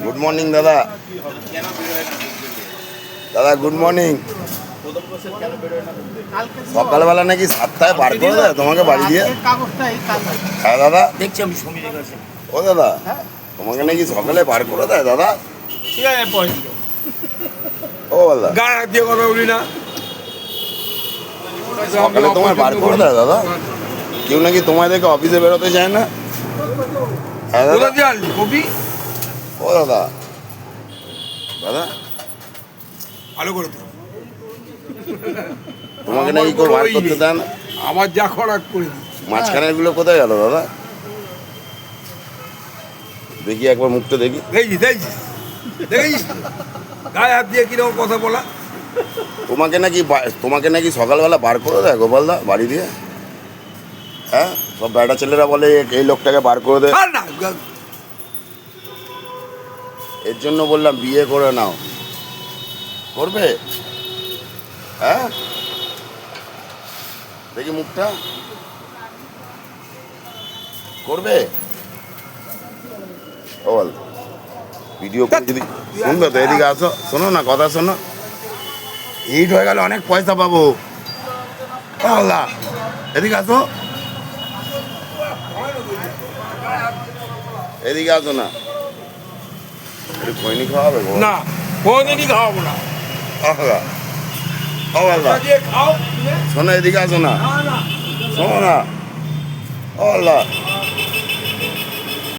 Good morning দাদা। দাদা good morning. সকালবেলা নাকি 7টায় বার করে দেয় তোমাকে বাড়ি দিয়ে? হ্যাঁ দাদা দেখছি আমি সমীরের কাছে। ও দাদা তোমাকে নাকি সকালে বার করে দেয় দাদা? ঠিক আছে পরে ও দাদা গায়ে হাত দিয়ে কথা বলি না। সকালে তোমায় বার করে দেয় দাদা? কেউ নাকি তোমায় দেখে অফিসে বেরোতে চায় না? হ্যাঁ দাদা। কোথা দিয়ে আনলি কপি? ও দাদা দাদা ভালো করে তো তোমাকে নাকি কেউ বার করতে দেয় না? আমার যা খরাক করে দিই। মাঝখানের গুলো কোথায় গেল দাদা? দেখি একবার মুখটা দেখি। দেখছিস দেখছিস দেখেছিস তো? গায়ে হাত দিয়ে কিরকম কথা বলা। তোমাকে নাকি সকালবেলা বার করে দেয় গোপালদা বাড়ি দিয়ে? হ্যাঁ সব বেটা ছেলেরা বলে এই লোকটাকে বার করে দেয়। আর না এর জন্য বললাম বিয়ে করে নাও। করবে? হ্যাঁ দেখি মুখটা করবে? ও বল ভিডিও করে যদি শুনবে তো এদিকে আসো, শোনো না কথা শোনো। হিট হয়ে গেলে অনেক পয়সা পাবো। আল্লাহ এদিকে আসো, এদিকে আসো না। একটু খৈনি খাওয়াবে গো? না কোনদিনই খাওয়াবো না। আল্লাহ ও আল্লাহ দিয়ে খাও শোনো এদিকে আসো না, না না শোনো না। ও আল্লাহ